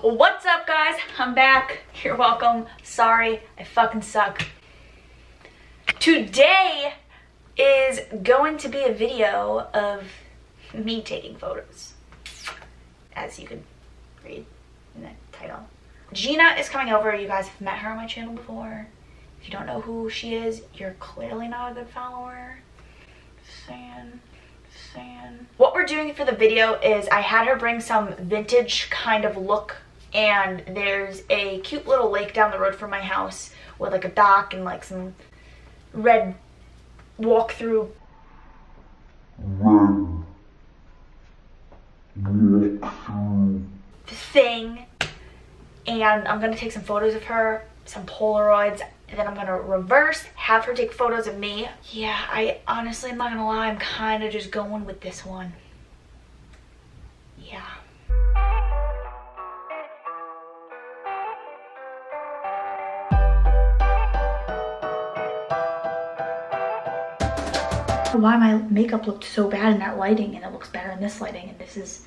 What's up, guys? I'm back. You're welcome. Sorry, I fucking suck. Today is going to be a video of me taking photos, as you can read in the title. Gina is coming over. You guys have met her on my channel before. If you don't know who she is, you're clearly not a good follower. Just saying. What we're doing for the video is I had her bring some vintage kind of look, and there's a cute little lake down the road from my house with like a dock and like some red walk-through thing, and I'm gonna take some photos of her, some Polaroids, and then I'm gonna reverse, have her take photos of me. Yeah, I honestly, I'm not gonna lie, I'm kind of just going with this one. Yeah. Why my makeup looked so bad in that lighting and it looks better in this lighting, and this is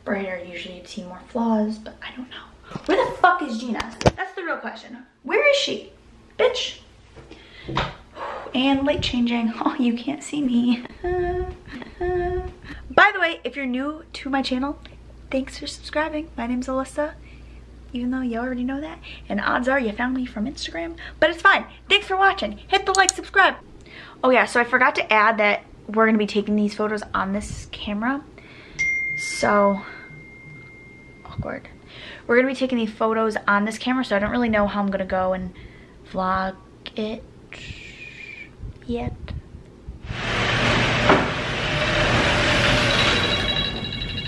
brighter. Usually you'd see more flaws, but I don't know. Where the fuck is Gina? That's the real question. Where is she? Bitch. And light changing. Oh, you can't see me. By the way, if you're new to my channel, thanks for subscribing. My name's Alyssa, even though you already know that. And odds are you found me from Instagram, but it's fine. Thanks for watching. Hit the like, subscribe. Oh yeah, so I forgot to add that we're gonna be taking these photos on this camera. So awkward. We're gonna be taking these photos on this camera, so I don't really know how I'm gonna go and vlog it yet.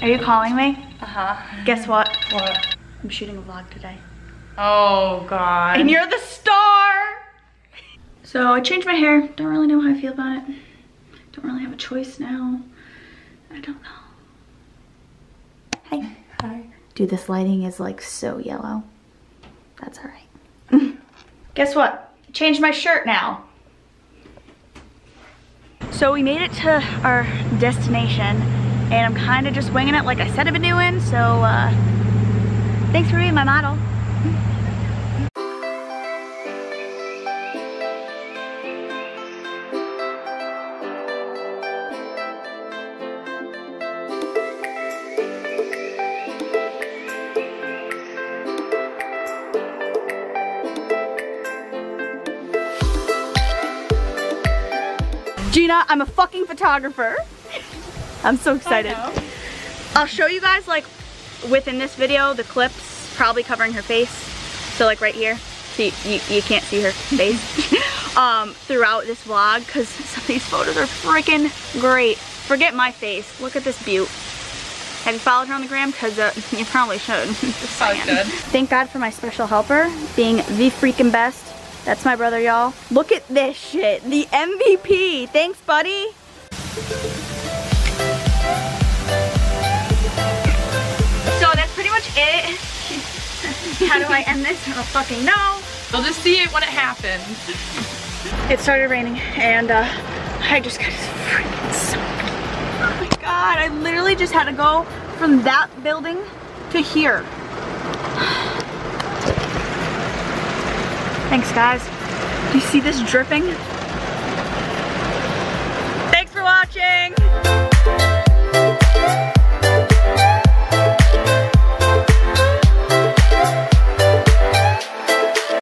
Are you calling me? Uh-huh. Guess what? What? I'm shooting a vlog today. Oh God. And you're the star! So I changed my hair. Don't really know how I feel about it. Don't really have a choice now. I don't know. Hi. Hi. Dude, this lighting is like so yellow. That's all right. Guess what? I changed my shirt now. So we made it to our destination, and I'm kind of just winging it like I said I've been doing. So thanks for being my model. Gina, I'm a fucking photographer. I'm so excited. I'll show you guys like within this video the clips probably covering her face. So like right here, so you can't see her face throughout this vlog, because some of these photos are freaking great. Forget my face. Look at this beaut. Have you followed her on the gram? Because you probably should. Just saying. Good. Thank God for my special helper being the freaking best. That's my brother, y'all. Look at this shit. The MVP. Thanks, buddy. So that's pretty much it. How do I end this? I don't fucking know. We'll just see it when it happens. It started raining, and I just got freaking soaked. Oh my God, I literally just had to go from that building to here. Thanks, guys. Do you see this dripping? Thanks for watching.